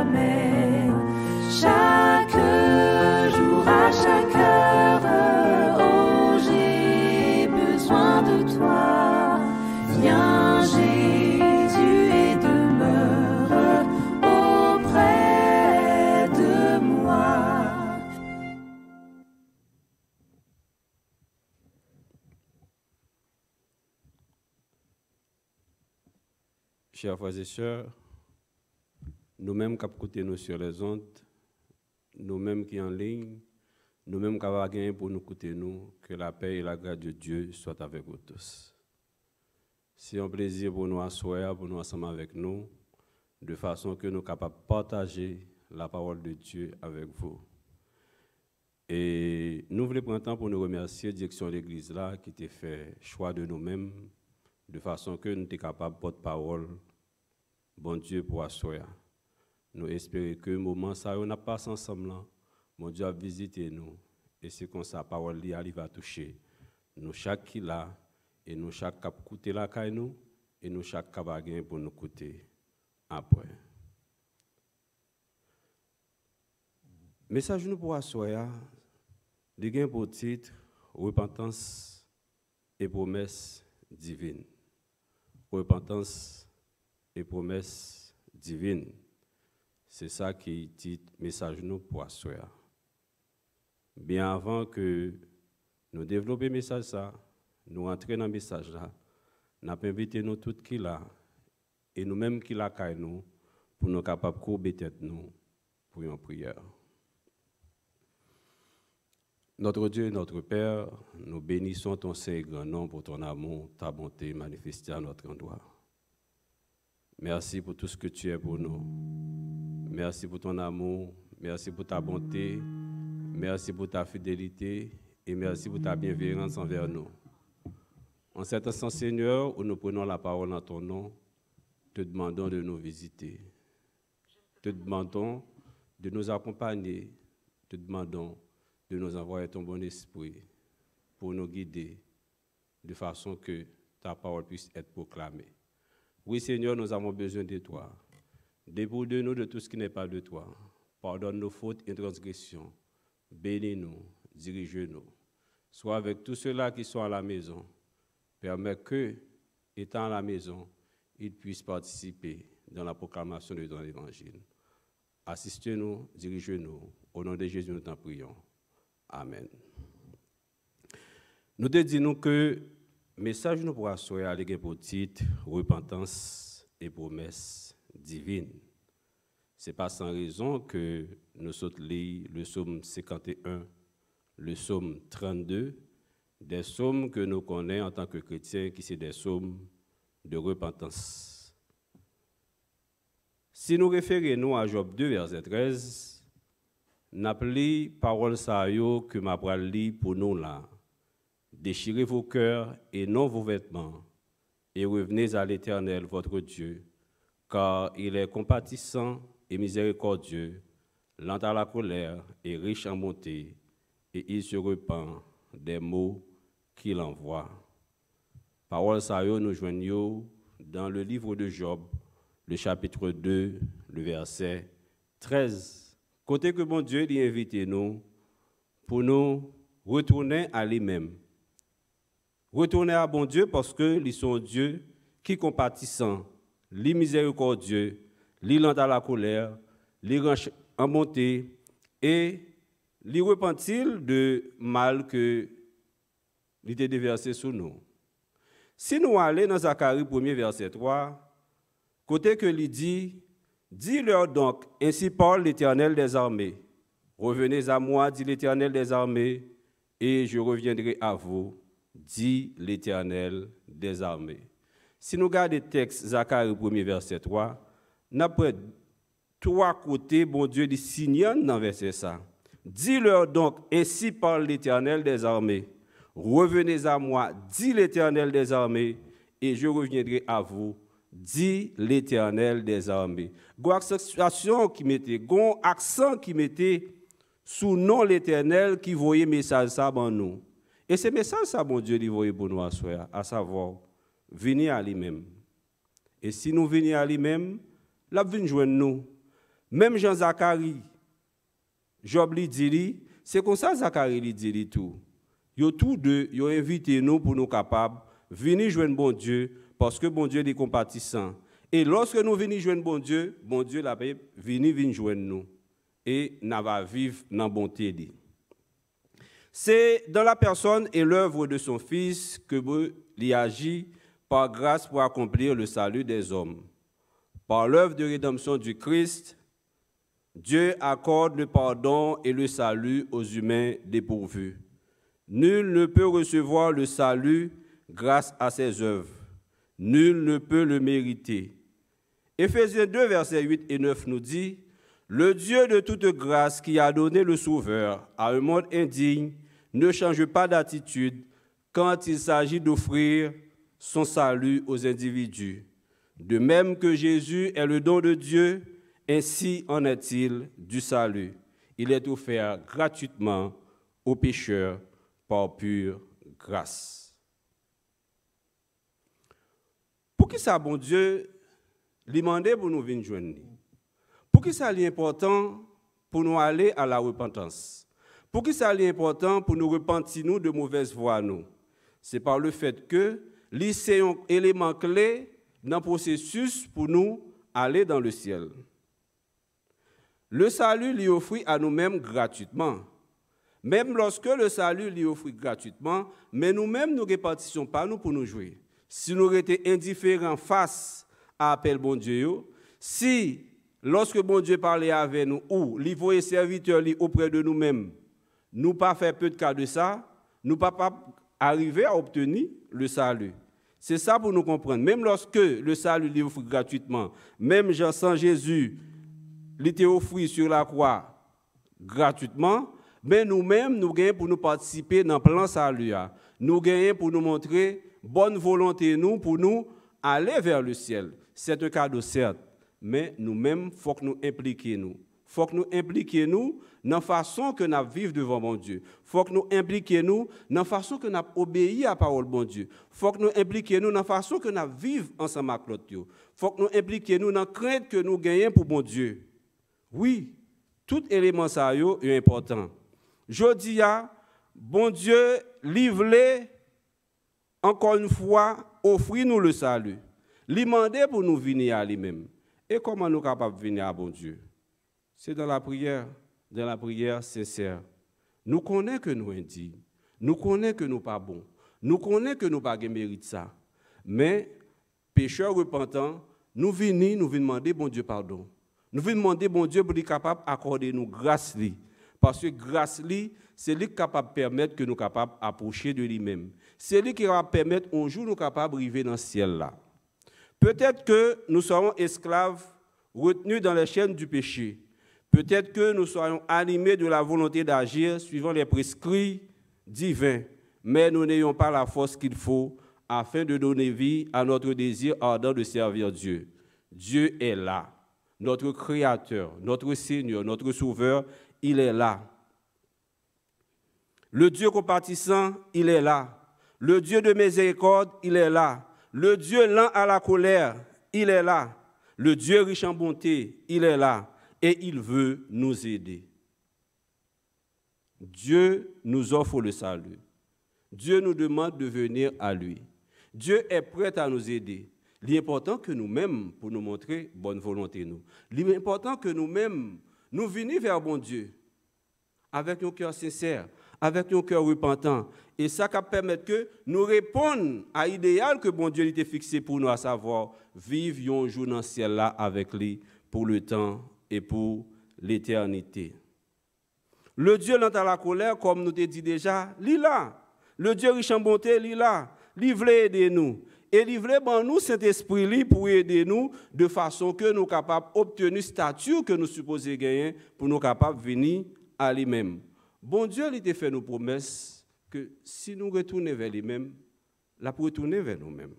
jamais. Chaque jour, à chaque heure, oh, j'ai besoin de toi. Viens, Jésus, et demeure auprès de moi. Chers frères et sœurs, nous-mêmes qui écoutons nous sur les ondes, nous-mêmes qui en ligne, nous-mêmes qui avons gagné pour nous écouter nous, que la paix et la grâce de Dieu soient avec vous tous. C'est un plaisir pour nous asseoir, pour nous ensemble avec nous, de façon que nous sommes capables de partager la parole de Dieu avec vous. Et nous voulons prendre un temps pour nous remercier la direction de l'Église là qui a fait choix de nous-mêmes, de façon que nous sommes capables de porter parole, bon Dieu, pour asseoir. Nous espérons que le moment ça, on n'a pas ensemble là, mon Dieu a visité nous, et c'est comme ça, la parole arrive à toucher nous chaque qui là, et nous chaque cap écouter la caille nous, et nous chaque cap a gagné pour nous écouter après. Message nous pour asseoir, il gagne pour titre repentance et promesse divine. Repentance et promesse divine. C'est ça qui titre message nous pour asseoir. Bien avant que nous développions le message ça, nous entrions dans le message là, nous avons invité nous tous qui là, et nous-mêmes qui là, nous, pour nous capables de courber tête nous pour une prière. Notre Dieu et notre Père, nous bénissons ton Saint et grand nom pour ton amour, ta bonté manifestée à notre endroit. Merci pour tout ce que tu es pour nous. Merci pour ton amour, merci pour ta bonté, merci pour ta fidélité et merci pour ta bienveillance envers nous. En cet instant, Seigneur, où nous prenons la parole en ton nom, te demandons de nous visiter. Te demandons de nous accompagner. Te demandons de nous envoyer ton bon esprit pour nous guider de façon que ta parole puisse être proclamée. Oui, Seigneur, nous avons besoin de toi. Débrouille-nous de tout ce qui n'est pas de toi. Pardonne nos fautes et transgressions. Bénis-nous, dirige-nous. Sois avec tous ceux-là qui sont à la maison. Permets que, étant à la maison, ils puissent participer dans la proclamation de ton évangile. Assistez-nous, dirige-nous. Au nom de Jésus, nous t'en prions. Amen. Nous te disons que le message nous pourra soyer avec pour titre repentance et promesse divine. Ce n'est pas sans raison que nous sommes lire le psaume 51, le psaume 32, des psaumes que nous connaissons en tant que chrétiens, qui sont des psaumes de repentance. Si nous référons à Job 2, verset 13, nous appelons parole sayo que m'a pris pour nous là. Déchirez vos cœurs et non vos vêtements, et revenez à l'Éternel, votre Dieu, car il est compatissant et miséricordieux, lent à la colère et riche en bonté, et il se repent des maux qu'il envoie. Parole ça nous joignons dans le livre de Job, le chapitre 2, le verset 13. Côté que bon Dieu lui invite nous pour nous retourner à lui-même. Retourner à bon Dieu parce que lui sont Dieu qui compatissant, lui miséricordieux, lui lent à la colère, lui riche en bonté et lui repentit de mal que il était déversé sur nous. Si nous allons dans Zacharie 1er verset 3, côté que il dit, dis-leur donc, ainsi parle l'Éternel des armées. Revenez à moi, dit l'Éternel des armées, et je reviendrai à vous, dit l'Éternel des armées. Si nous regardons le texte Zacharie 1er verset 3, nous avons trois côtés, bon Dieu dit signant dans verset ça. Dis-leur donc, ainsi parle l'Éternel des armées. Revenez à moi, dit l'Éternel des armées, et je reviendrai à vous, dit l'Éternel des armées. Gon accentuation qui mettait, gon accent qui mettait sous nom l'Éternel qui voyait message ça en nous. Et ce message ça, bon Dieu, il voyait pour nous à savoir, venir à lui-même. Et si nous venons à lui-même, la vie joindre nous. Même Jean-Zacharie, Job lui dit, c'est comme ça Zacharie lui dit tout. Yo tous deux, yo invité nous pour nous capables venir joindre bon Dieu parce que bon Dieu est compatissant. Et lorsque nous venons joindre bon Dieu l'a venir joindre nous et n'a va vivre dans bonté. C'est dans la personne et l'œuvre de son Fils que il agit par grâce pour accomplir le salut des hommes. Par l'œuvre de rédemption du Christ, Dieu accorde le pardon et le salut aux humains dépourvus. Nul ne peut recevoir le salut grâce à ses œuvres. Nul ne peut le mériter. Éphésiens 2, versets 8 et 9 nous dit, « Le Dieu de toute grâce qui a donné le Sauveur à un monde indigne ne change pas d'attitude quand il s'agit d'offrir son salut aux individus. De même que Jésus est le don de Dieu, ainsi en est-il du salut. Il est offert gratuitement aux pécheurs par pure grâce. » Pour qui ça, bon Dieu, lui demander pour nous venir joindre? Pour qui ça est important pour nous aller à la repentance? Pour qui ça est important pour nous repentir nous de mauvaises voies nous? C'est par le fait que c'est un élément clé dans le processus pour nous aller dans le ciel. Le salut lui offre à nous-mêmes gratuitement. Même lorsque le salut lui offre gratuitement, mais nous-mêmes ne répartissons pas nous pour nous jouer. Si nous étions indifférents face à l'appel bon Dieu, si lorsque bon Dieu parlait avec nous ou il voyait serviteurs auprès de nous-mêmes, nous pas faire peu de cas de ça, nous pas arriver à obtenir le salut. C'est ça pour nous comprendre. Même lorsque le salut lui offre gratuitement, même sans Jésus, il était offert sur la croix gratuitement, mais nous-mêmes, nous gagnons pour nous participer dans le plan salut. Nous gagnons pour nous montrer bonne volonté nous pour nous aller vers le ciel. C'est un cadeau certes, mais nous-mêmes, il faut que nous impliquions nous. Il faut que nous impliquions dans la façon que nous vivons devant mon Dieu. Il faut que nous impliquions dans la façon que nous obéissons à la parole de mon Dieu. Il faut que nous impliquions dans la façon que nous vivons ensemble avec l'autre. Il faut que nous impliquions dans la crainte que nous gagnons pour mon Dieu. Oui, tout élément ça est important. Je dis, bon Dieu, livre encore une fois, offrir-nous le salut. Lui demander pour nous venir à lui-même. Et comment nous sommes capables de venir à bon Dieu? C'est dans la prière sincère. Nous connaissons que nous indignes, nous connaissons que nous pas bons, nous connaissons que nous pas mérite ça. Mais, pécheurs repentants, nous venons demander bon Dieu pardon. Nous venons demander bon Dieu pour être capable d'accorder nous grâce li. Parce que grâce li, c'est lui qui est capable de permettre que nous capables d'approcher de lui-même. C'est lui qui va permettre un jour nous capables d'arriver dans le ciel là. Peut-être que nous serons esclaves retenus dans les chaînes du péché. Peut-être que nous soyons animés de la volonté d'agir suivant les prescrits divins, mais nous n'ayons pas la force qu'il faut afin de donner vie à notre désir ardent de servir Dieu. Dieu est là, notre Créateur, notre Seigneur, notre Sauveur, il est là. Le Dieu compatissant, il est là. Le Dieu de miséricorde, il est là. Le Dieu lent à la colère, il est là. Le Dieu riche en bonté, il est là. Et il veut nous aider. Dieu nous offre le salut. Dieu nous demande de venir à lui. Dieu est prêt à nous aider. Il est important que nous-mêmes, pour nous montrer bonne volonté, nous. Il est important que nous-mêmes, nous venions vers bon Dieu avec un cœur sincère, avec un cœur repentant. Et ça va permettre que nous répondions à l'idéal que bon Dieu était fixé pour nous, à savoir vivre un jour dans le ciel là avec lui pour le temps et pour l'éternité. Le Dieu lent à la colère, comme nous t'ai dit déjà, il est là. Le Dieu riche en bonté, il est là. Il veut aider nous. Et il veut nous Saint-Esprit pour aider nous de façon que nous sommes capables d'obtenir le statut que nous supposons gagner pour nous capables de venir à lui-même. Bon Dieu, il a fait nos promesses que si nous retournons vers lui-même, il va retourner vers nous-mêmes.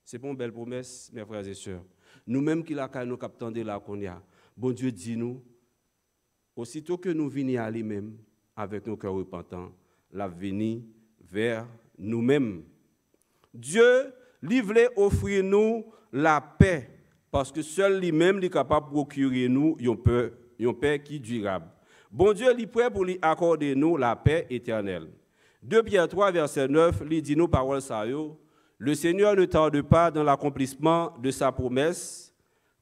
C'est une belle promesse, mes frères et sœurs. Nous-mêmes qui nous captons de là qu'on y a. Bon Dieu dit nous, aussitôt que nous venons à lui-même, avec nos cœurs repentants, la venir vers nous-mêmes. Dieu, lui voulait offrir nous la paix parce que seul lui-même est capable de procurer nous une paix qui est durable. Bon Dieu est prêt pour lui accorder nous la paix éternelle. 2 Pierre 3, verset 9, il dit nos paroles ça. Le Seigneur ne tarde pas dans l'accomplissement de sa promesse,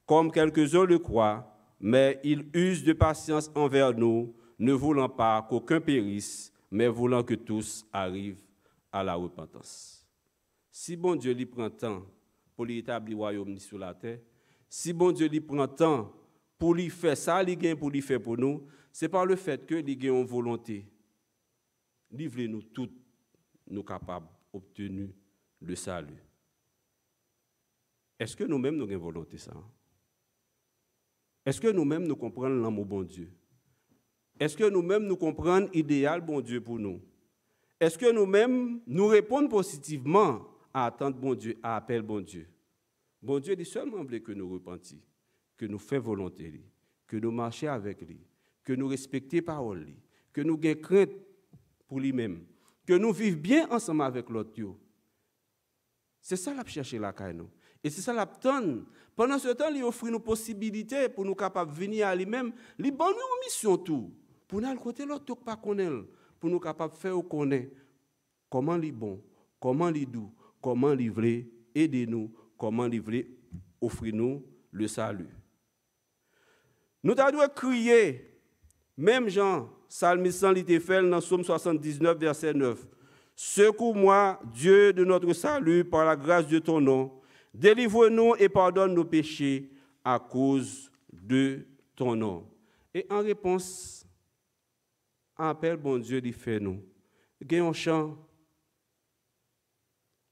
comme quelques-uns le croient, mais il use de patience envers nous, ne voulant pas qu'aucun périsse, mais voulant que tous arrivent à la repentance. Si bon Dieu lui prend temps pour lui établir le royaume sur la terre, si bon Dieu lui prend temps pour lui faire ça, pour lui faire pour nous, c'est par le fait que lui gagne une volonté. Livrez-nous toutes, nous capables d'obtenir le salut. Est-ce que nous-mêmes nous avons une volonté ça? Est-ce que nous-mêmes nous comprenons l'amour bon Dieu? Est-ce que nous-mêmes nous comprenons l'idéal bon Dieu pour nous? Est-ce que nous-mêmes nous répondons positivement à attendre bon Dieu, à appel bon Dieu? Bon Dieu dit seulement que nous repentions, que nous fassions volonté, que nous marchions avec lui, que nous respections parole, que nous ayons crainte pour lui-même, que nous vivions bien ensemble avec l'autre. C'est ça la chercher la caille nous. Et c'est ça la donne. Pendant ce temps, il offre nous possibilités pour nous capables de venir à lui-même. Il donne nous une mission tout. Pour nous, côté l'autre, pas connaître. Pour nous capables de faire connaître comment il est bon, comment il est doux, comment il veut aider nous, comment il veut offrir nous le salut. Nous devons crier, même Jean, psalmiste l'était fait dans Psaume 79, verset 9. Secours-moi, Dieu de notre salut, par la grâce de ton nom. Délivre-nous et pardonne nos péchés à cause de ton nom. Et en réponse à l'appel, bon Dieu, il fait nous. Il y a un chant,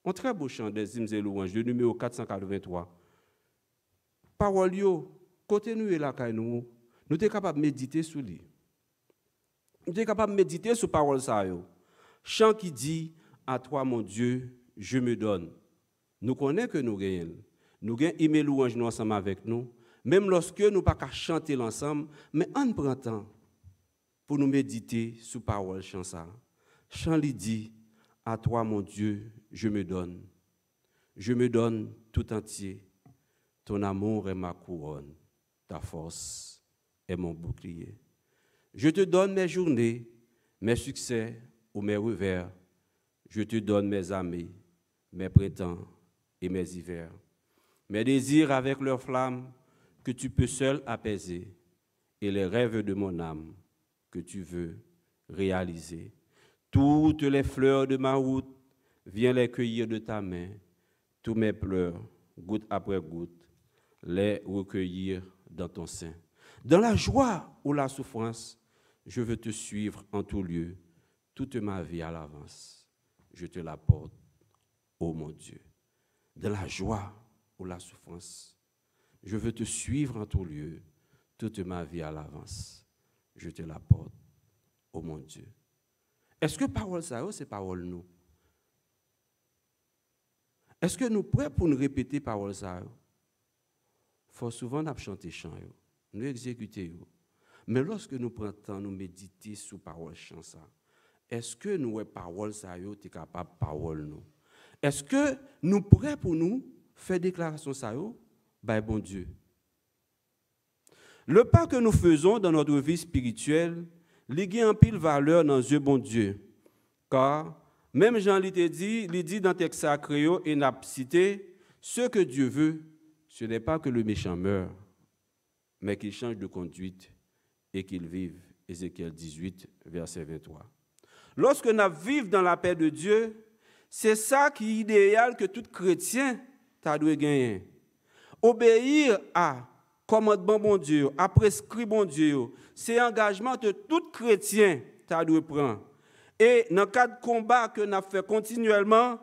un très beau chant des hymnes et louanges, le numéro 483. Parole yo, côté nous et là, nous sommes capables de méditer sur lui. Nous sommes capables de méditer sur parole ça. Chant qui dit, à toi mon Dieu, je me donne. Nous connaissons que nous gagnons. Nous gagnons aimer louange nous ensemble avec nous. Même lorsque nous ne pouvons pas chanter l'ensemble, mais en prenant temps pour nous méditer sur parole chant ça. Chant lui dit, à toi mon Dieu, je me donne. Je me donne tout entier. Ton amour est ma couronne. Ta force est mon bouclier. Je te donne mes journées, mes succès ou mes revers. Je te donne mes amis, mes printemps et mes hivers. Mes désirs avec leurs flammes que tu peux seul apaiser et les rêves de mon âme que tu veux réaliser. Toutes les fleurs de ma route, viens les cueillir de ta main. Tous mes pleurs, goutte après goutte, les recueillir dans ton sein. Dans la joie ou la souffrance, je veux te suivre en tout lieu, toute ma vie à l'avance. Je te la porte, ô mon Dieu. Dans la joie ou la souffrance, je veux te suivre en tout lieu, toute ma vie à l'avance. Je te la porte, ô mon Dieu. Est-ce que parole ça, c'est parole nous? Est-ce que nous prêts pour nous répéter parole ça? Faut souvent nous chanter chant, nous exécuter. Mais lorsque nous prenons temps, nous méditer sur parole chant ça, est-ce que nous parole ça, tu es capable de parole nous? Est-ce que nous prêts pour nous faire déclaration ça, ben bon Dieu? Le pas que nous faisons dans notre vie spirituelle, il a en pile valeur dans Dieu bon Dieu. Car, même Jean il dit dans le texte sacré et n'a cité, ce que Dieu veut, ce n'est pas que le méchant meure, mais qu'il change de conduite et qu'il vive. Ézéchiel 18, verset 23. Lorsque nous vivons dans la paix de Dieu, c'est ça qui est idéal que tout chrétien doit gagner. Obéir à commandement bon Dieu, à prescrit bon Dieu, c'est engagement que tout chrétien doit prendre. Et dans le cadre de combat que nous fait continuellement,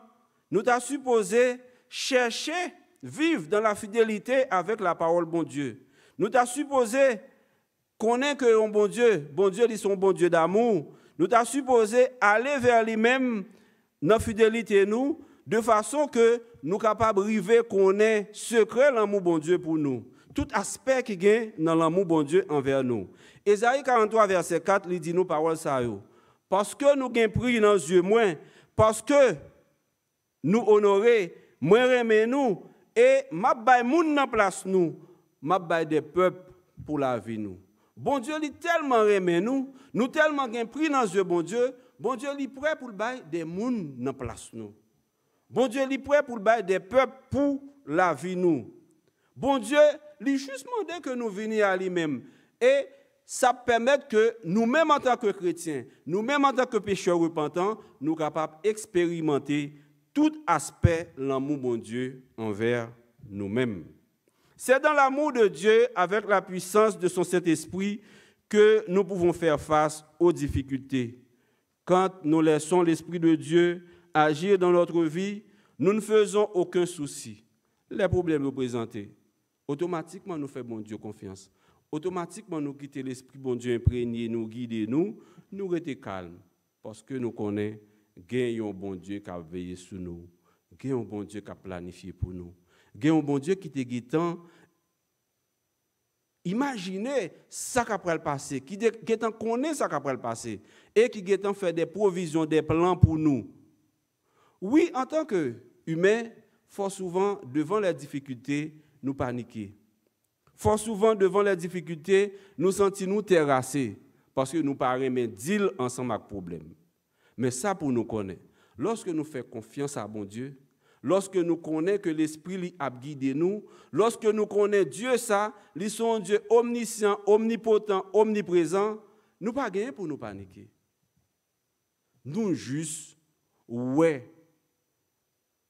nous avons supposé chercher, vivre dans la fidélité avec la parole bon Dieu. Nous avons supposé connaître que bon Dieu est son bon Dieu d'amour. Nous avons supposé aller vers lui-même dans la fidélité nous, de façon que nous sommes capables d'arriver à connaître secret l'amour bon Dieu pour nous. Tout aspect qui est dans l'amour bon Dieu envers nous. Ésaïe 43, verset 4, il dit nous paroles ça. Parce que nous avons pris dans les yeux moins, parce que nous honorer, moins aimer nous, Et m'a bay moun nan place nous, m'a bay des peuples pour la vie nous. Bon Dieu li tellement aimé nous tellement gen pris dans yeux bon Dieu li prêt pour le bay des moun nan place nous. Bon Dieu li prêt pour le bay des peuples pour la vie nous. Bon Dieu li juste demandé que nous venions à lui-même et ça permet que nous-mêmes en tant que chrétiens, nous-mêmes en tant que pécheurs repentants, nous capables d'expérimenter tout aspect de l'amour bon Dieu envers nous-mêmes. C'est dans l'amour de Dieu, avec la puissance de son Saint-Esprit, que nous pouvons faire face aux difficultés. Quand nous laissons l'Esprit de Dieu agir dans notre vie, nous ne faisons aucun souci. Les problèmes nous présentés, automatiquement nous faisons bon Dieu confiance. Automatiquement nous quittons l'Esprit bon Dieu imprégné, nous guider nous restons calmes. Parce que nous connaissons qu'il y a un bon Dieu qui a veillé sur nous, qu'il y a un bon Dieu qui a planifié pour nous. Il y a un bon Dieu qui te guettant. Imaginez ça qui a passé, qui guettant connaît ça qui a passé et qui guettant fait des provisions, des plans pour nous. Oui, en tant qu'humains, fort souvent devant les difficultés, nous paniquer. Fort souvent devant les difficultés, nous sentons terrassés parce que nous paraissons deal ensemble avec problème. Mais ça pour nous connaître. Lorsque nous faisons confiance à bon Dieu, lorsque nous connaissons que l'Esprit a guidé nous, lorsque nous connaissons Dieu ça, lui son Dieu omniscient, omnipotent, omniprésent, nous pas gagner pour nous paniquer. Nous juste ouais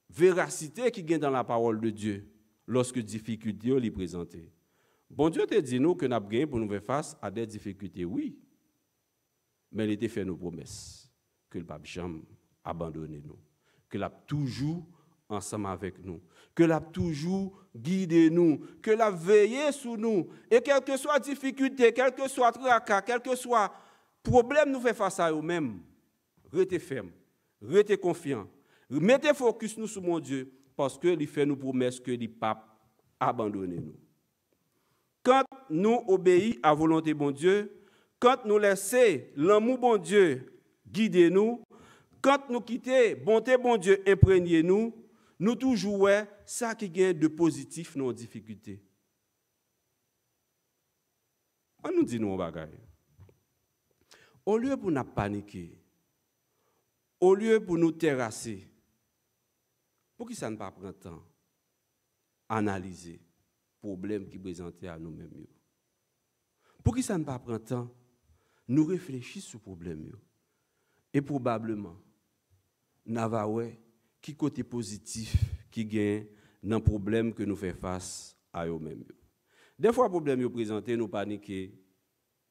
véracité qui gagne dans la parole de Dieu lorsque difficulté lui présentée. Bon Dieu te dit nous que nous avons gagné pour nous faire face à des difficultés, oui. Mais il était fait nos promesses que le pape jamais abandonné nous, que l'a toujours ensemble avec nous, que l'a toujours guidé nous, que l'a veillé sur nous. Et quelle que soit difficulté, quel que soit tracas, quel que soit problème nous fait face à eux-mêmes, restez ferme, restez confiant, mettez focus nous sur mon Dieu, parce que il fait nous promesses que le pape abandonné nous. Quand nous obéissons à la volonté de bon Dieu, quand nous laissons l'amour bon Dieu guider nous, quand nous quittons bonté bon Dieu imprégner nous, nous toujours ça qui gagne de positif dans nos difficultés. On nous dit nous bagaille. Au lieu pour nous paniquer, au lieu pour nous terrasser, pour qui ça ne pas prendre temps analyser problème qui présentait à nous-mêmes. Pour qui ça ne pas prendre temps nous réfléchir sur le problème. Et probablement, nous avons qui côté positif qui gagne dans le problème que nous faisons face à nous-mêmes. Des fois, le problème est présenté, nous paniquons,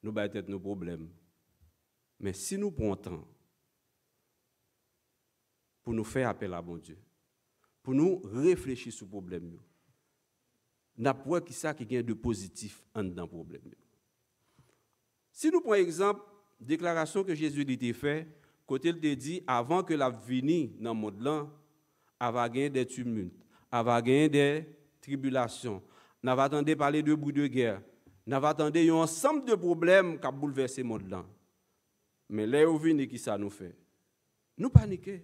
nous battons nos problèmes. Mais si nous prenons temps pour nous faire appel à bon Dieu, pour nous réfléchir sur le problème, nous avons qui ça qui gagne de positif dans le problème. Si nous prenons exemple, déclaration que Jésus a fait, côté il te dit avant que la venue dans le monde là, avant gagner des tumultes, avant gagner des tribulations, nous attendons parler de bruit de guerre, nous attendons un ensemble de problèmes qui ont bouleversé le monde là. Mais là où vient qui ça nous fait? Nous paniquons.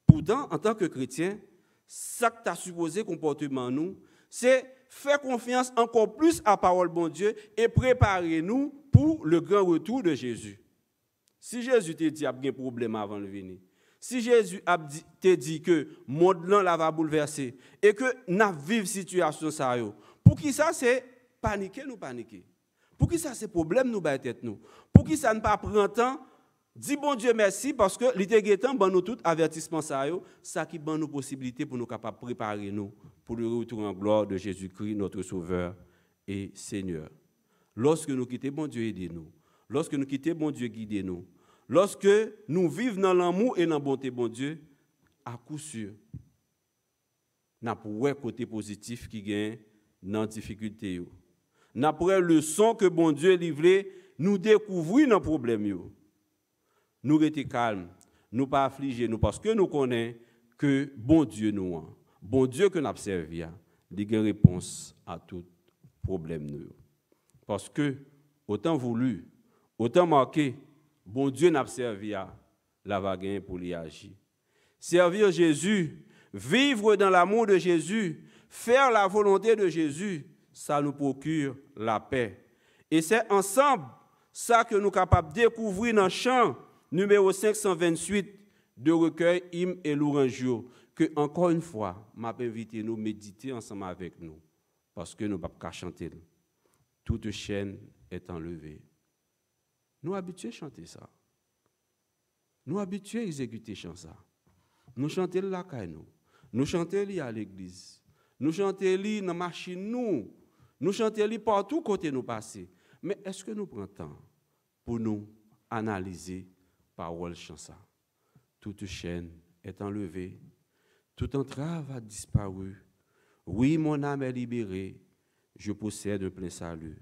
Pourtant, en tant que chrétien, ça que tu as supposé comportement nous, c'est faire confiance encore plus à la parole de bon Dieu et préparer-nous pour le grand retour de Jésus. Si Jésus te dit qu'il y a un problème avant de venir, si Jésus te dit que le monde là va bouleverser et que nous vivons situation ça, pour qui ça c'est paniquer, nous paniquer. Pour qui ça c'est problème, nous bailler tête nous. Pour qui ça ne pas prendre temps, dis bon Dieu merci parce que l'été ban nous tout avertissement ça qui ban nous possibilité pour nous capables préparer nous pour le retour en gloire de Jésus-Christ notre Sauveur et Seigneur. Lorsque nous quittons bon Dieu aidez-nous. Lorsque nous quittons bon Dieu guidez-nous. Lorsque nous vivons dans l'amour et dans la bonté bon Dieu, à coup sûr, nous avons un côté positif qui gagne dans la difficulté. Nous avons une leçon que bon Dieu livré, nous découvrons dans le problème. Nous restons calmes, nous pas affligés, nous parce que nous connaissons que bon Dieu nous a. Bon Dieu que nous avons servi, il a une réponse à tout problème. Parce que, autant voulu, autant marqué, bon Dieu n'a servi à la vague pour y agir. Servir Jésus, Vivre dans l'amour de Jésus, faire la volonté de Jésus, ça nous procure la paix. Et c'est ensemble ça que nous sommes capables de découvrir dans le chant numéro 528 de recueil Hymne et Louange, que encore une fois, m'a invité nous méditer ensemble avec nous, parce que nous ne pouvons pas chanter. Toute chaîne est enlevée. Nous habitués à chanter ça. Nous habitués à exécuter ça. Nous chantons là caille nous. Nous chantons à l'église. Nous chantons dans la machine nous chantons partout côté nous passer. Mais est-ce que nous prenons temps pour nous analyser parole chanson? Toute chaîne est enlevée, toute entrave a disparu. Oui, mon âme est libérée, je possède un plein salut.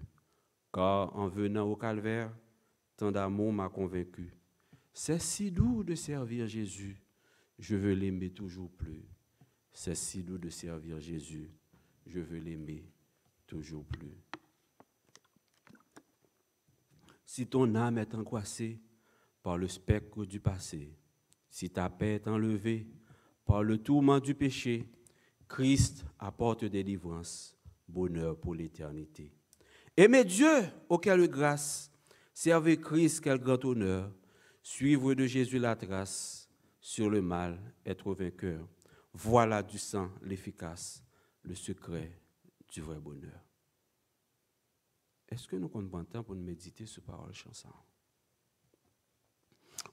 Car en venant au calvaire, tant d'amour m'a convaincu. C'est si doux de servir Jésus, je veux l'aimer toujours plus. C'est si doux de servir Jésus, je veux l'aimer toujours plus. Si ton âme est angoissée par le spectre du passé, si ta paix est enlevée par le tourment du péché, Christ apporte délivrance, bonheur pour l'éternité. Aimez Dieu, auquel grâce, servez Christ, quel grand honneur, suivre de Jésus la trace, sur le mal, être vainqueur. Voilà du sang l'efficace, le secret du vrai bonheur. Est-ce que nous prenons le temps pour nous méditer sur parole chanson?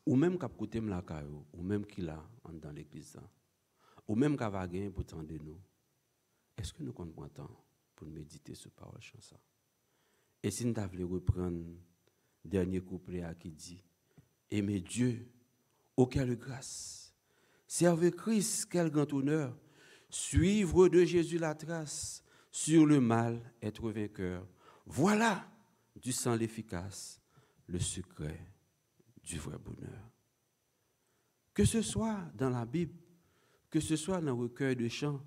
Ou même qu'à côté de la caillou, ou même qu'il a dans l'église, ou même qu'à vaguer pour tendre nous. Est-ce que nous prenons le temps pour nous méditer sur parole chanson? Et si nous voulons reprendre le dernier couplet qui dit: aimez Dieu, auquel grâce, servez Christ, quel grand honneur, suivre de Jésus la trace, sur le mal, être vainqueur. Voilà du sang l'efficace, le secret du vrai bonheur. Que ce soit dans la Bible, que ce soit dans le recueil de chants,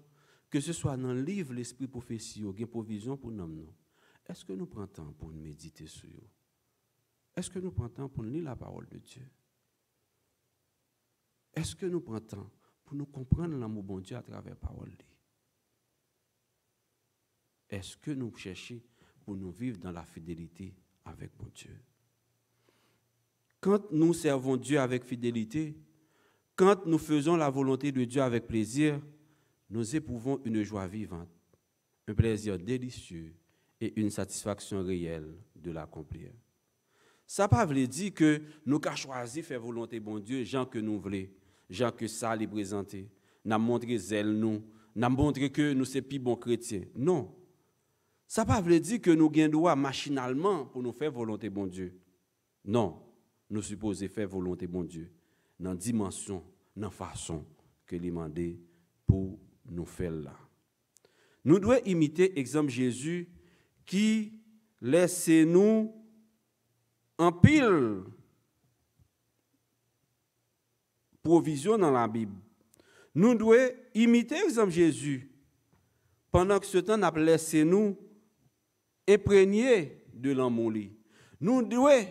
que ce soit dans le livre L'Esprit prophétie, il y a provision pour nous. Est-ce que nous prenons temps pour méditer sur eux? Est-ce que nous prenons temps pour lire la parole de Dieu? Est-ce que nous prenons temps pour nous comprendre l'amour bon Dieu à travers la parole? Est-ce que nous cherchons pour nous vivre dans la fidélité avec mon Dieu? Quand nous servons Dieu avec fidélité, quand nous faisons la volonté de Dieu avec plaisir, nous éprouvons une joie vivante, un plaisir délicieux et une satisfaction réelle de l'accomplir. Ça ne veut pas dire que nous avons choisi de faire volonté bon Dieu, gens que nous voulons, gens que ça les présenter, nous avons montré zèle nous avons montré que nous sommes plus bons chrétiens. Non. Ça ne veut pas dire que nous avons droit machinalement pour nous faire volonté bon Dieu. Non. Nous supposons faire volonté bon Dieu dans la dimension, dans la façon que il demandé pour nous faire là. Nous devons imiter l'exemple de Jésus qui laisse nous en pile provision dans la Bible. Nous devons imiter l'exemple de Jésus pendant que ce temps n'a laissé nous imprégner de l'amour. Nous devons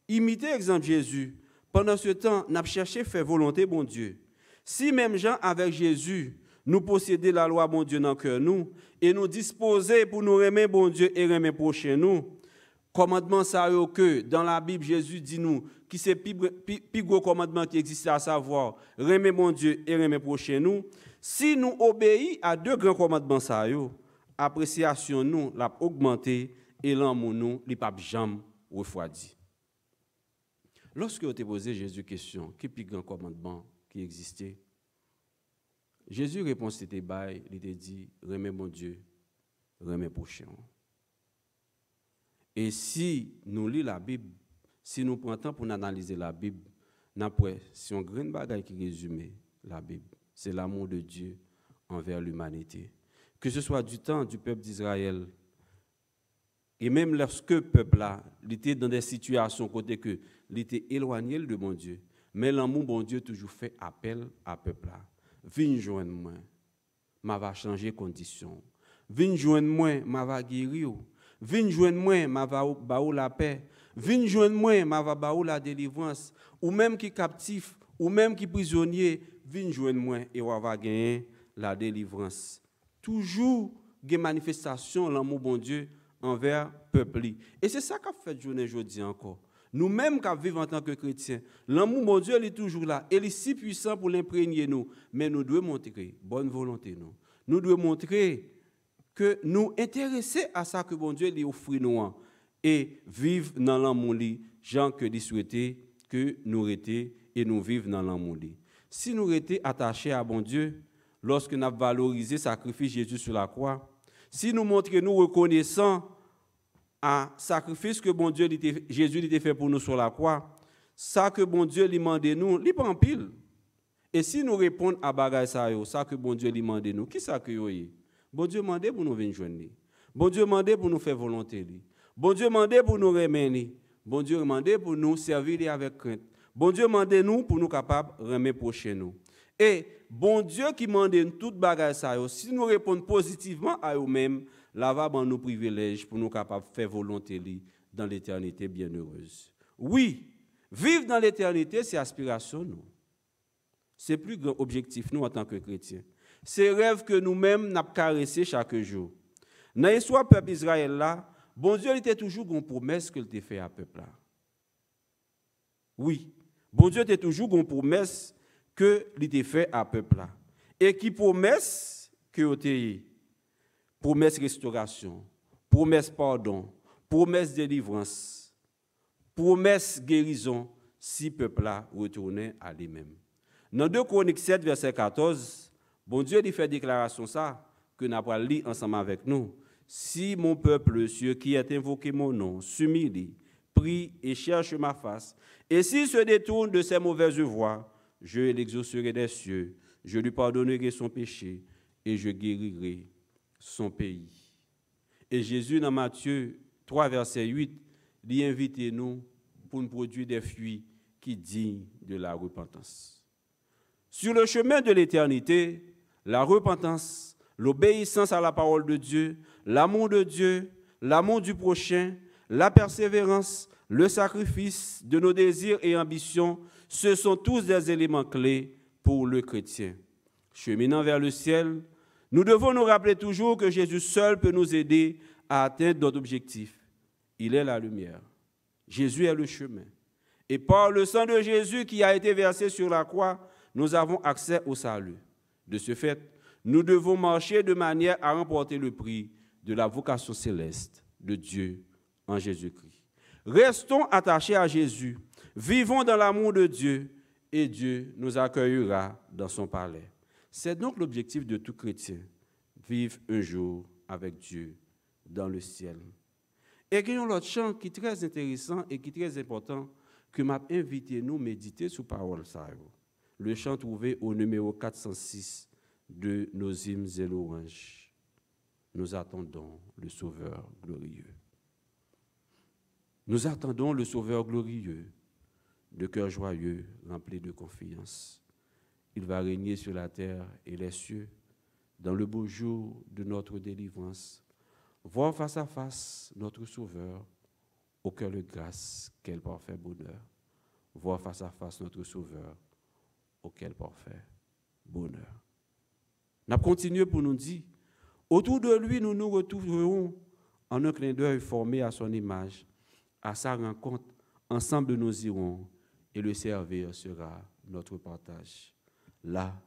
imiter l'exemple de Jésus. Pendant ce temps, nous avons cherché à faire volonté, bon Dieu. Si même gens avec Jésus, nous possédons la loi, bon Dieu, dans le cœur nous, et nous disposer pour nous aimer, bon Dieu, et aimer prochain nous, commandement ça que dans la Bible, Jésus dit nous, qui c'est le plus gros commandement qui existe, à savoir, aimer mon Dieu et aimer prochain nous. Si nous obéissons à deux grands commandements ça appréciation nous l'a augmenté et l'amour nous, il pas jamais refroidi. Lorsque vous avez posé Jésus question, quel est le plus grand commandement qui existait? Jésus répond c'était bail, il te dit remets mon Dieu, remets prochain. Et si nous lisons la Bible, si nous prenons temps pour analyser la Bible, si on graine bagaille qui résume la Bible, c'est l'amour de Dieu envers l'humanité. Que ce soit du temps du peuple d'Israël, et même lorsque le peuple-là, il était dans des situations côté que il était éloigné de mon Dieu, mais l'amour bon Dieu toujours fait appel à peuple-là. Viens joindre moi, m'a va changer condition. Viens joindre moi, m'a va guérir. Viens joindre moi, m'a va baou la paix. Viens joindre moi, m'a va baou la délivrance. Ou même qui captif, ou même qui prisonnier, viens joindre moi et on va gagner la délivrance. Toujours des manifestations l'amour bon Dieu envers le peuple. Et c'est ça qu'a fait journée aujourd'hui encore. Nous-mêmes qui vivons en tant que chrétiens, l'amour bon Dieu est toujours là. Il est si puissant pour l'imprégner nous. Mais nous devons montrer bonne volonté. Nous devons montrer que nous intéressons à ça que bon Dieu lui offre nous et vivre dans l'amour, gens que lui souhaitait que nous étions et nous vivons dans l'amour. Si nous étions attachés à bon Dieu, lorsque nous avons valorisé le sacrifice de Jésus sur la croix, si nous montrons nous reconnaissants à sacrifice que bon Dieu Jésus a fait pour nous sur la croix, ça que bon Dieu lui demande nous, il prend pile. Et si nous répondons à bagay ça que bon Dieu lui demande nous, qui ça que yoye? Bon Dieu demande pour nous venir joindre. Bon Dieu demande pour nous faire volonté. Bon Dieu demande pour nous remercier. Bon Dieu demande pour nous servir avec crainte. Bon Dieu demande nous pour nous capables de remettre prochain nous. Et bon Dieu qui demande toute bagay ça, si nous répondons positivement à nous-mêmes, là va ban nous privilèges pour nous capables de faire volonté dans l'éternité bienheureuse. Oui, vivre dans l'éternité, c'est aspiration nous. C'est plus grand objectif nous en tant que chrétiens. C'est rêve que nous-mêmes n'a caressé chaque jour. Dans l'histoire du peuple Israël là, bon Dieu était toujours une promesse qu'il t'a fait à peuple là. Oui, bon Dieu était toujours une promesse que l'était fait à peuple là. Et qui promesse que était promesse restauration, promesse pardon, promesse délivrance, promesse guérison si peuple là retournait à lui-même. Dans 2 Chroniques 7 verset 14, bon Dieu lui fait déclaration ça que nous allons lire ensemble avec nous. Si mon peuple, ceux qui est invoqué mon nom, s'humilie, prie et cherche ma face, et s'il se détourne de ses mauvaises voies, je l'exaucerai des cieux, je lui pardonnerai son péché et je guérirai son pays. Et Jésus, dans Matthieu 3, verset 8, lui invite nous pour nous produire des fruits qui dignent de la repentance. Sur le chemin de l'éternité, la repentance, l'obéissance à la parole de Dieu, l'amour de Dieu, l'amour du prochain, la persévérance, le sacrifice de nos désirs et ambitions, ce sont tous des éléments clés pour le chrétien. Cheminant vers le ciel, nous devons nous rappeler toujours que Jésus seul peut nous aider à atteindre notre objectif. Il est la lumière. Jésus est le chemin. Et par le sang de Jésus qui a été versé sur la croix, nous avons accès au salut. De ce fait, nous devons marcher de manière à remporter le prix de la vocation céleste de Dieu en Jésus-Christ. Restons attachés à Jésus, vivons dans l'amour de Dieu et Dieu nous accueillera dans son palais. C'est donc l'objectif de tout chrétien, vivre un jour avec Dieu dans le ciel. Et il y a un autre chant qui est très intéressant et qui est très important que m'a invité nous méditer sur parole ça. Le chant trouvé au numéro 406 de nos hymnes et louanges. Nous attendons le Sauveur glorieux. Nous attendons le Sauveur glorieux, de cœur joyeux, rempli de confiance. Il va régner sur la terre et les cieux, dans le beau jour de notre délivrance. Voir face à face notre Sauveur, au cœur de grâce, quel parfait bonheur. Voir face à face notre Sauveur, auquel parfait bonheur. Nous continuons pour nous dire, autour de lui, nous nous retrouverons en un clin d'œil formé à son image. À sa rencontre, ensemble nous irons et le servir sera notre partage. Là,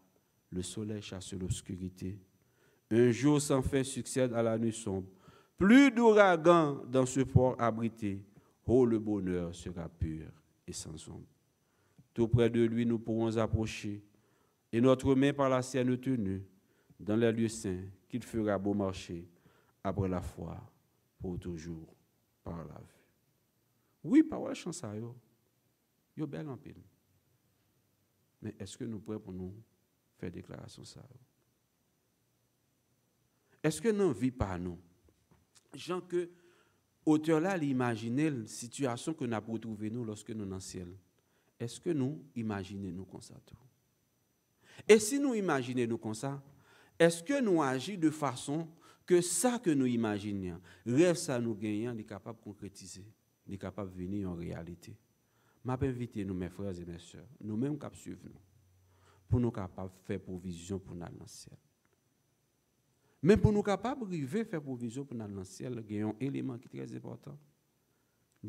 le soleil chasse l'obscurité. Un jour sans fin succède à la nuit sombre. Plus d'ouragans dans ce port abrité. Oh, le bonheur sera pur et sans ombre. Tout près de lui, nous pourrons approcher et notre main par la sienne tenue dans les lieux saints qu'il fera beau marcher après la foi pour toujours par la vue. Oui, parole chance ça yo bel en pile. Mais est-ce que nous prêts pour nous faire déclaration ça? Est-ce que nous vivons par nous? Jean que auteur là l'imaginer la situation que nous avons retrouvée nous lorsque nous dans le ciel. Est-ce que nous imaginons nous comme ça tout? Et si nous imaginons nous comme ça, est-ce que nous agissons de façon que ça que nous imaginons, rêve ça nous gagnons, est capable de concrétiser, est capable de venir en réalité? Je m'invite nous, mes frères et mes sœurs, nous-mêmes qui suivons nous, pour nous capables de faire provision pour nous dans le ciel. Mais pour nous capables d'arriver à faire provision pour nous dans le ciel, il y a un élément qui est très important.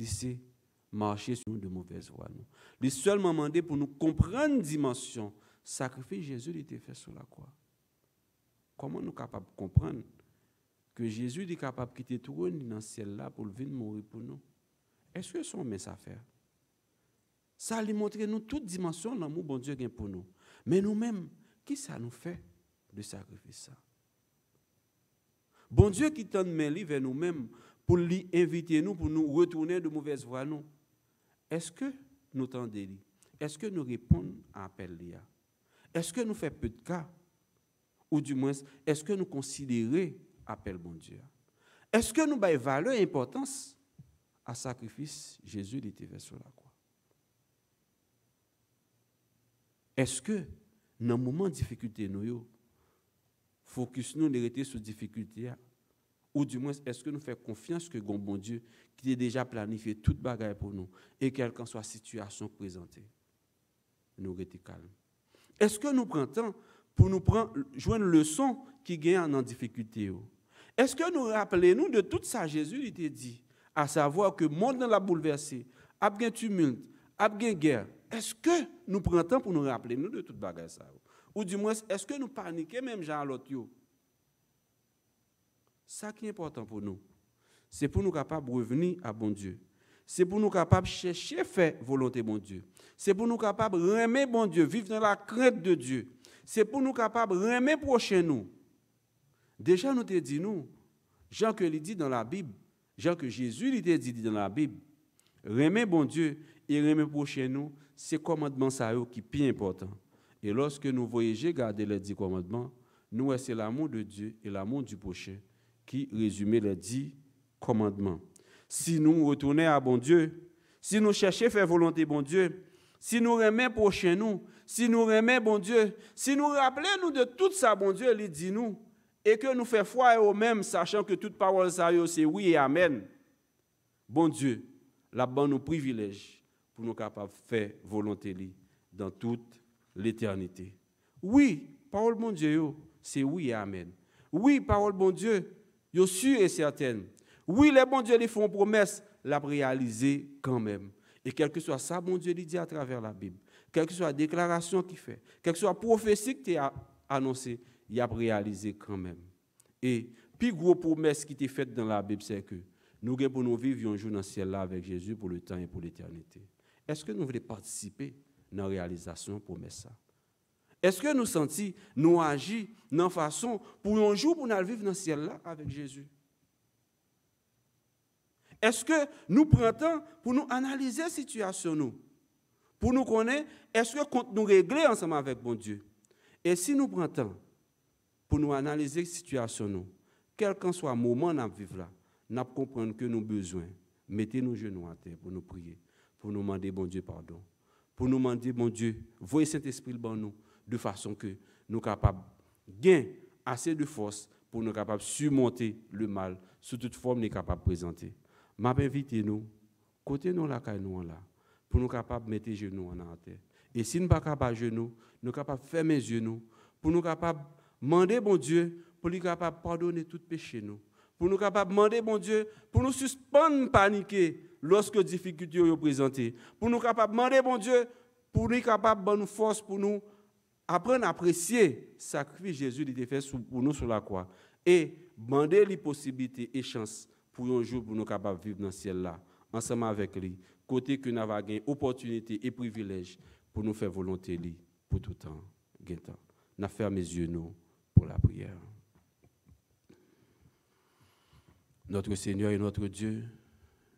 C'est marcher sur de mauvaises voies. Le seul moment pour nous comprendre la dimension, sacrifice Jésus était fait sur la croix. Comment nous sommes capables de comprendre que Jésus est capable de quitter tout dans le ciel là pour venir mourir pour nous? Est-ce que son message à faire? Ça lui montre nous toute dimension de l'amour bon Dieu a pour nous. Mais nous-mêmes, qui ça nous fait de sacrifier ça? Bon Dieu qui tend main vers nous-mêmes pour lui inviter nous, pour nous retourner de mauvaises voies, nous. Est-ce que nous tendez lui? Est-ce que nous répondons à l'appel lui? Est-ce que nous faisons peu de cas? Ou du moins, est-ce que nous considérons l'appel bon Dieu? Est-ce que nous donnons valeur et importance à sacrifice Jésus était fait sur la croix? Est-ce que dans le moment de difficulté, nous focus nous rester sur difficulté, ou du moins est-ce que nous faisons confiance que bon Dieu qui a déjà planifié toute bagaille pour nous et quelle que soit la situation présentée, nous restons calmes? Est-ce que nous prenons temps pour nous joindre une leçon qui gagne en difficulté? Est-ce que nous rappelons de tout ça Jésus il t'a dit, à savoir que le monde dans la bouleversé, a bien tumulte, a bien guerre? Est-ce que nous prenons temps pour nous rappeler de toute bagaille ça? Ou du moins, est-ce que nous paniquons même genre l'autre? Ça qui est important pour nous, c'est pour nous capables de revenir à bon Dieu. C'est pour nous capables de chercher à faire volonté bon Dieu. C'est pour nous capables de remettre bon Dieu, vivre dans la crainte de Dieu. C'est pour nous capables de remettre prochain nous. Déjà, nous te dit nous, Jean que il dit dans la Bible, Jean que Jésus il te dit dans la Bible, remettre bon Dieu et remettre prochain nous, c'est commandement ça qui est plus important. Et lorsque nous voyageons garder les 10 commandements, nous c'est l'amour de Dieu et l'amour du prochain qui résume les 10 commandements. Si nous retournons à bon Dieu, si nous cherchons à faire volonté bon Dieu, si nous remettons prochain nous, si nous remettons bon Dieu, si nous rappelons nous de tout ça bon Dieu il dit nous, et que nous faisons foi au même, sachant que toute parole ça c'est oui et amen. Bon Dieu, là-bas nous privilège pour nous capables de faire volonté dans toute l'éternité. Oui, parole bon Dieu, c'est oui et amen. Oui, parole bon Dieu, yo sûr et certaine. Oui, les bons Dieu les font promesse, l'a réaliser quand même. Et quel que soit ça, bon Dieu lui dit à travers la Bible, quelle que soit la déclaration qu'il fait, quelle que soit la prophétie qu'il a annoncée, il a réalisé quand même. Et puis gros promesse qui était faite dans la Bible, c'est que nous pour nous vivre un jour dans le ciel là avec Jésus pour le temps et pour l'éternité. Est-ce que nous voulons participer dans la réalisation de la promesse? Est-ce que nous sentons, nous agissons dans façon pour un jour pour nous vivre dans le ciel là avec Jésus? Est-ce que nous prenons temps pour nous analyser la situation, nous, pour nous connaître, est-ce que compte nous régler ensemble avec bon Dieu? Et si nous prenons temps pour nous analyser la situation, nous, quel qu'en soit le moment où nous vivons là, nous comprenons que nous avons besoin. Mettez nos genoux à terre pour nous prier, pour nous demander bon Dieu pardon, pour nous demander bon Dieu, voyez Saint-Esprit dans nous, de façon que nous sommes capables de gagner assez de force pour nous capables de surmonter le mal sous toute forme nous sommes capables de présenter. Je m'invite nous, côté nous là, pour nous capables de mettre les genoux en terre. Et si nous ne sommes pas capables de genoux, nous sommes capables de fermer les genoux, pour nous capables de demander bon Dieu, pour nous capables de pardonner tout péché nous. Pour nous capables de demander bon Dieu, pour nous suspendre paniquer lorsque les difficultés sont présentées. Pour nous capables de demander bon Dieu, pour nous capables de nous force pour nous apprendre à apprécier le sacrifice Jésus qui a fait pour nous sur la croix. Et demander les possibilités et chances pour un jour pour nous capables de vivre dans ce ciel-là, ensemble avec lui, côté que nous avons gagné opportunité et privilège pour nous faire volonté lui pour tout temps. Nous fermons les yeux nous pour la prière. Notre Seigneur et notre Dieu,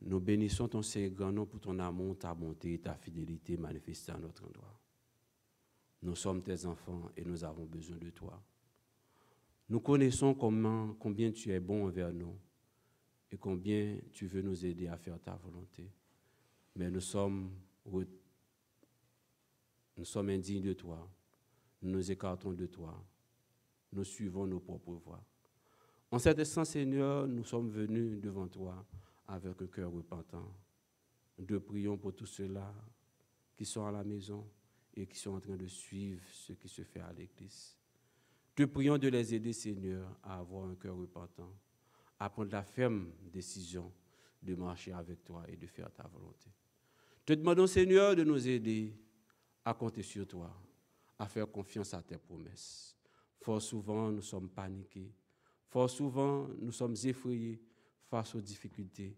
nous bénissons ton Seigneur nom pour ton amour, ta bonté et ta fidélité manifestée à notre endroit. Nous sommes tes enfants et nous avons besoin de toi. Nous connaissons combien tu es bon envers nous et combien tu veux nous aider à faire ta volonté. Mais nous sommes indignes de toi. Nous nous écartons de toi. Nous suivons nos propres voies. En cet instant, Seigneur, nous sommes venus devant toi avec un cœur repentant. Nous te prions pour tous ceux-là qui sont à la maison et qui sont en train de suivre ce qui se fait à l'église. Te prions de les aider, Seigneur, à avoir un cœur repentant, à prendre la ferme décision de marcher avec toi et de faire ta volonté. Te demandons, Seigneur, de nous aider à compter sur toi, à faire confiance à tes promesses. Fort souvent, nous sommes paniqués. Fort souvent, nous sommes effrayés face aux difficultés.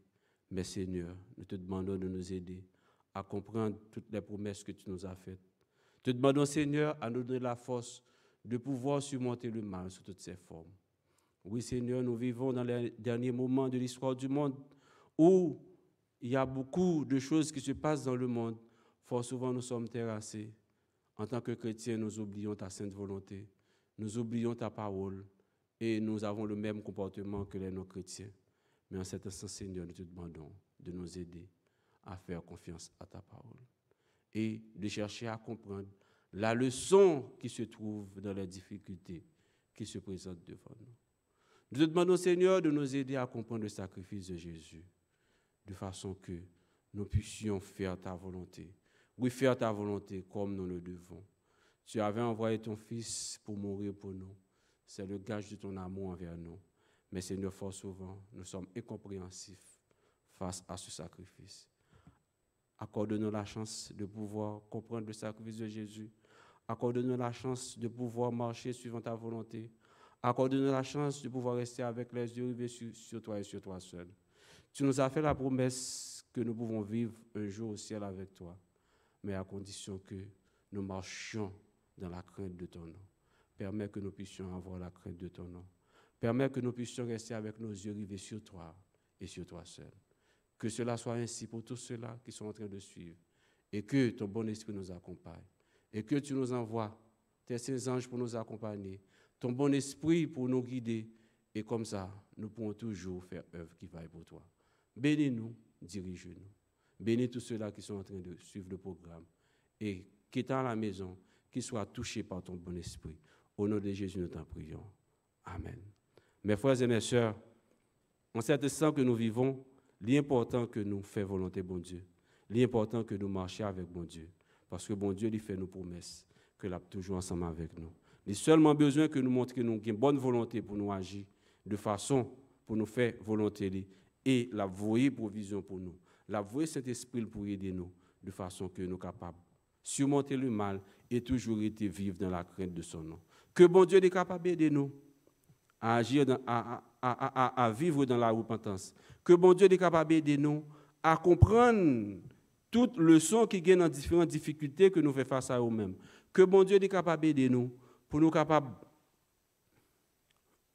Mais Seigneur, nous te demandons de nous aider à comprendre toutes les promesses que tu nous as faites. Te demandons, Seigneur, à nous donner la force de pouvoir surmonter le mal sous toutes ses formes. Oui, Seigneur, nous vivons dans les derniers moments de l'histoire du monde où il y a beaucoup de choses qui se passent dans le monde. Fort souvent, nous sommes terrassés. En tant que chrétiens, nous oublions ta sainte volonté, nous oublions ta parole et nous avons le même comportement que les non-chrétiens. Mais en cet instant, Seigneur, nous te demandons de nous aider à faire confiance à ta parole et de chercher à comprendre la leçon qui se trouve dans les difficultés qui se présentent devant nous. Nous te demandons, Seigneur, de nous aider à comprendre le sacrifice de Jésus, de façon que nous puissions faire ta volonté. Oui, faire ta volonté comme nous le devons. Tu avais envoyé ton Fils pour mourir pour nous. C'est le gage de ton amour envers nous. Mais Seigneur, fort souvent, nous sommes incompréhensifs face à ce sacrifice. Accorde-nous la chance de pouvoir comprendre le sacrifice de Jésus. Accorde-nous la chance de pouvoir marcher suivant ta volonté. Accorde-nous la chance de pouvoir rester avec les yeux rivés sur toi et sur toi seul. Tu nous as fait la promesse que nous pouvons vivre un jour au ciel avec toi, mais à condition que nous marchions dans la crainte de ton nom. Permets que nous puissions avoir la crainte de ton nom. Permets que nous puissions rester avec nos yeux rivés sur toi et sur toi seul. Que cela soit ainsi pour tous ceux-là qui sont en train de suivre et que ton bon esprit nous accompagne et que tu nous envoies tes saints anges pour nous accompagner, ton bon esprit pour nous guider et comme ça, nous pourrons toujours faire œuvre qui vaille pour toi. Bénis-nous, dirige-nous. Bénis tous ceux-là qui sont en train de suivre le programme et qui étant à la maison, qu'ils soient touchés par ton bon esprit. Au nom de Jésus, nous t'en prions. Amen. Mes frères et mes sœurs, en cet instant que nous vivons, l'important que nous fassions volonté, bon Dieu. L'important que nous marchions avec bon Dieu. Parce que bon Dieu lui fait nos promesses, que l'a toujours ensemble avec nous. Il a seulement besoin que nous montrions nous une bonne volonté pour nous agir, de façon pour nous faire volonté et la voyer provision pour nous. La voyer cet esprit pour aider nous, de façon que nous sommes capables de surmonter le mal et toujours été vivre dans la crainte de son nom. Que bon Dieu est capable d'aider nous à agir, à vivre dans la repentance. Que bon Dieu est capable d'aider nous à comprendre toutes les leçons qui viennent dans différentes difficultés que nous faisons face à nous-mêmes. Que bon Dieu est capable d'aider nous pour nous capables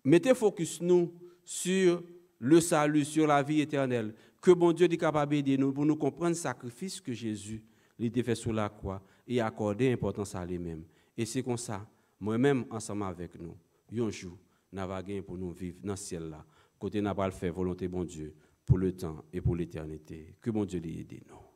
mettez focus nous sur le salut, sur la vie éternelle. Que bon Dieu est capable d'aider nous pour nous comprendre le sacrifice que Jésus a fait sur la croix et accorder importance à lui-même. Et c'est comme ça, moi-même ensemble avec nous, un jour, nous avons gagné pour nous vivre dans ce ciel-là, côté nous avons fait volonté bon Dieu pour le temps et pour l'éternité. Que bon Dieu l'aide nous.